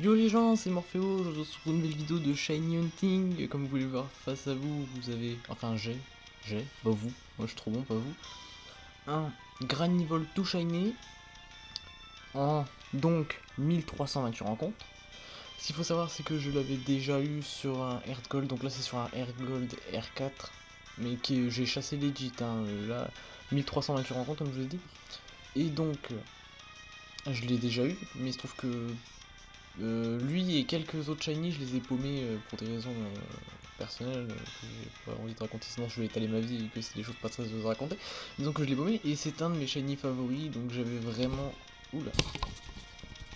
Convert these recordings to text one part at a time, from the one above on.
Yo les gens, c'est Morphéo, je vous retrouve pour une nouvelle vidéo de Shiny Hunting. Comme vous pouvez le voir face à vous, vous avez... Enfin pas vous, moi je suis trop bon, pas vous. Un Granivol tout shiny en donc 1328 rencontres. Ce qu'il faut savoir c'est que je l'avais déjà eu sur un Earth Gold, donc là c'est sur un Earth Gold R4. Mais que j'ai chassé legit, hein, là 1328 rencontres comme je vous ai dit. Et donc je l'ai déjà eu, mais il se trouve que lui et quelques autres shiny, je les ai paumés pour des raisons personnelles que j'ai pas envie de raconter, sinon je vais étaler ma vie et que c'est des choses pas très à raconter. Donc je l'ai paumé et c'est un de mes shiny favoris, donc j'avais vraiment... Oula.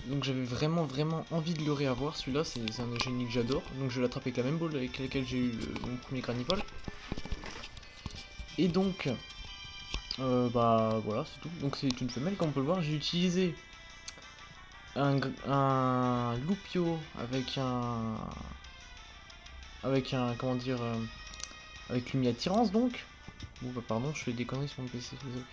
Donc j'avais vraiment envie de le réavoir, celui-là c'est un des shiny que j'adore. Donc je vais l'attraper avec la même ball avec laquelle j'ai eu mon premier Granivol. Et donc, bah voilà, c'est tout. Donc c'est une femelle, comme on peut le voir, j'ai utilisé un Loupio avec un, comment dire, avec une attirance donc. Bon bah pardon, je fais des conneries sur mon PC, désolé.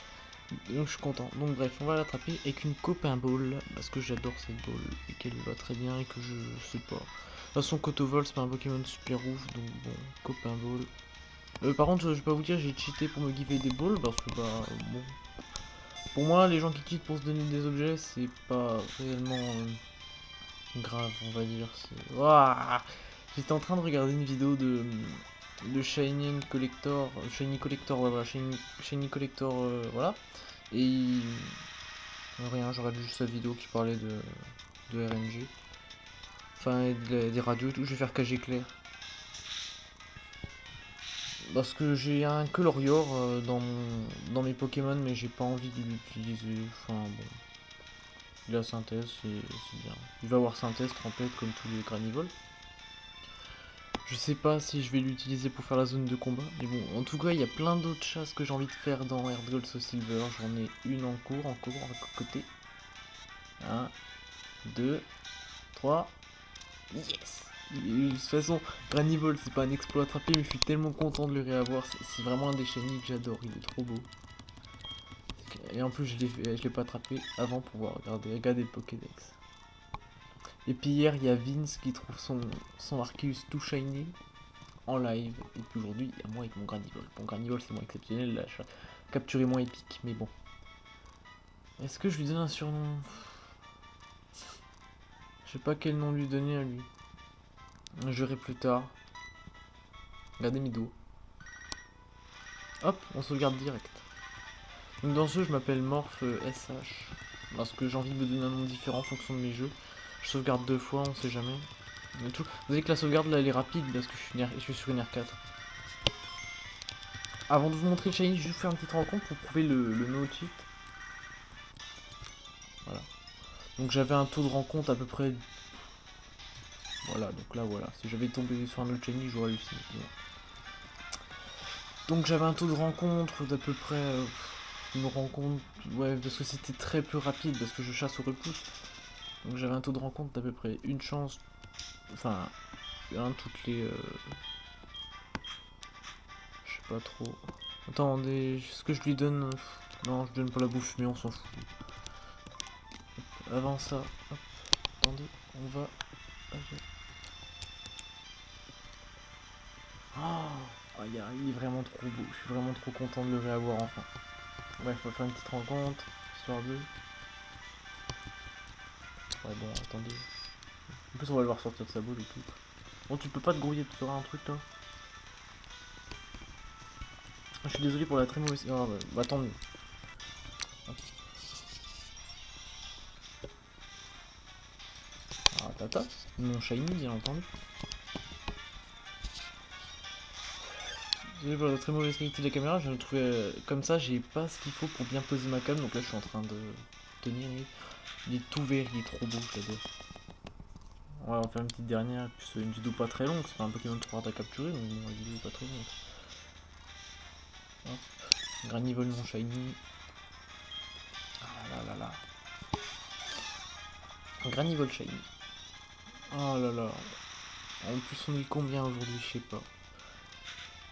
Donc je suis content. Donc bref, on va l'attraper avec une copain ball, parce que j'adore cette ball, et qu'elle va très bien, et que je sais pas. De toute façon, Kotovol, c'est pas un Pokémon super ouf, donc bon, copain ball. Par contre, je vais pas vous dire, j'ai cheaté pour me giver des balls, parce que bah, bon. Pour moi, les gens qui cheatent pour se donner des objets, c'est pas réellement grave, on va dire. Ouah. J'étais en train de regarder une vidéo de Shiny Collector, ouais, voilà, Shiny Collector, voilà. Et rien, je regarde juste sa vidéo qui parlait de RNG. Enfin, des radios et tout, je vais faire KG clair. Parce que j'ai un Colorior dans mes Pokémon, mais j'ai pas envie de l'utiliser. Enfin bon, il a synthèse, c'est bien. Il va avoir synthèse, trempette comme tous les Granivols. Je sais pas si je vais l'utiliser pour faire la zone de combat, mais bon, en tout cas, il y a plein d'autres chasses que j'ai envie de faire dans Earth Gold Soul Silver. J'en ai une en cours, à côté. 1, 2, 3. Yes! De toute façon, Granivol, c'est pas un exploit attrapé, mais je suis tellement content de le réavoir. C'est vraiment un des shiny que j'adore, il est trop beau. Et en plus, je l'ai pas attrapé avant pour pouvoir regarder le Pokédex. Et puis hier, il y a Vince qui trouve son Arceus tout shiny en live. Et puis aujourd'hui, il y a moi avec mon Granivol. Mon Granivol, c'est moins exceptionnel, là, capturé moins épique, mais bon. Est-ce que je lui donne un surnom? Je sais pas quel nom lui donner à lui. Je verrai plus tard. Regardez mes dos. Hop, on sauvegarde direct. Donc dans ce jeu, je m'appelle Morph SH. Parce que j'ai envie de me donner un nom différent en fonction de mes jeux. Je sauvegarde 2 fois, on sait jamais. Vous savez que la sauvegarde là elle est rapide parce que je suis sur une R4. Avant de vous montrer le shiny, je vais juste faire une petite rencontre pour prouver le no cheat. Voilà. Donc j'avais un taux de rencontre à peu près. Voilà, donc là voilà. Si j'avais tombé sur un autre shiny, j'aurais réussi. Donc j'avais un taux de rencontre d'à peu près. Une rencontre. Ouais, parce que c'était très peu rapide parce que je chasse au repousse. Donc j'avais un taux de rencontre d'à peu près une chance. Enfin, toutes les. Je sais pas trop. Attendez, est-ce que je lui donne. Non, je donne pas la bouffe, mais on s'en fout. Avant ça, hop, attendez, on va. Oh, il est vraiment trop beau. Je suis vraiment trop content de le réavoir enfin. Bref, on va faire une petite rencontre, histoire de. Ouais, bon, attendez. En plus, on va le voir sortir de sa boule et tout. Bon, tu peux pas te grouiller, tu feras un truc toi. Je suis désolé pour la très mauvaise. Oh, bah tant mieux. Ah, tata, mon shiny, bien entendu. Désolé pour la très mauvaise qualité de la caméra, je me trouvais comme ça, j'ai pas ce qu'il faut pour bien poser ma cam, donc là je suis en train de tenir. Il est tout vert, il est trop beau, je l'adore. On va en faire une petite dernière, puis c'est une vidéo pas très longue, c'est pas un Pokémon trop hard à capturer, donc bon, la vidéo est pas très longue. Hop, Granivol mon shiny. Ah là là là. Granivol shiny. Oh là là. En plus on est combien aujourd'hui, je sais pas.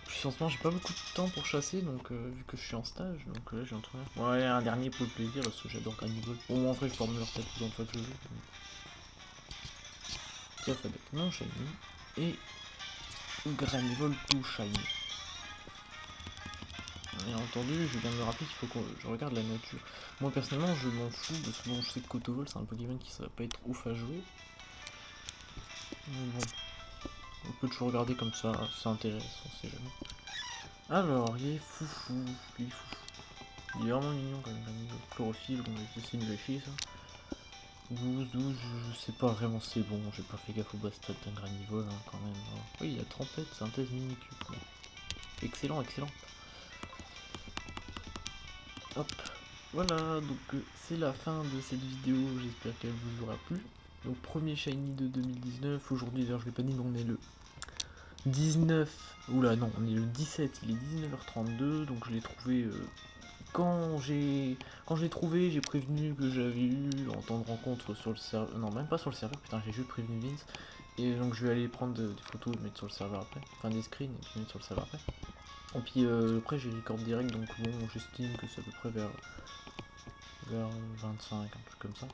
Puis en ce moment j'ai pas beaucoup de temps pour chasser, donc vu que je suis en stage, donc là j'ai un truc. Ouais, un dernier pour le plaisir, parce que j'adore Granivol. Bon, en vrai je peux remettre leur tête autant de fois que je veux. Piaf avec non shiny. Et Granivol tout shiny. Bien entendu, je viens de me rappeler qu'il faut que je regarde la nature. Moi personnellement, je m'en fous, parce que bon, je sais que Kotovol c'est un Pokémon qui ça va pas être ouf à jouer. Mais bon, on peut toujours regarder comme ça, ça intéresse, on sait jamais. Alors, il est foufou, il est foufou. Il est vraiment mignon quand même, chlorophylle, on va essayer de vérifier ça. 12, je sais pas vraiment si c'est bon, j'ai pas fait gaffe au bas stade d'un Granivol hein, quand même. Oui, il y a Trompette, synthèse minicube. Bon. Excellent, excellent. Hop, voilà, donc c'est la fin de cette vidéo, j'espère qu'elle vous aura plu. Donc premier shiny de 2019, aujourd'hui d'ailleurs je l'ai pas dit mais on est le 19, oula non, on est le 17, il est 19h32, donc je l'ai trouvé quand je l'ai trouvé, j'ai prévenu que j'avais eu en temps de rencontre sur le serveur, non même pas sur le serveur, putain j'ai juste prévenu Vince, et donc je vais aller prendre des photos et mettre sur le serveur après, enfin des screens et puis mettre sur le serveur après. Et puis après j'ai record direct, donc bon j'estime que c'est à peu près vers 25, un truc comme ça.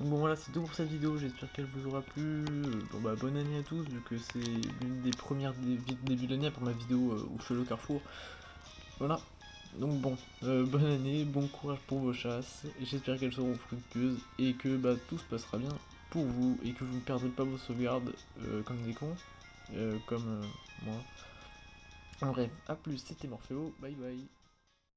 Donc bon voilà, c'est tout pour cette vidéo, j'espère qu'elle vous aura plu. Bon bah bonne année à tous, vu que c'est l'une des premières début de l'année pour ma vidéo où je suis au Carrefour. Voilà, donc bon, bonne année, bon courage pour vos chasses, j'espère qu'elles seront fructueuses et que bah, tout se passera bien pour vous et que vous ne perdrez pas vos sauvegardes comme des cons, comme moi. En bref, à plus, c'était Morpheo, bye bye.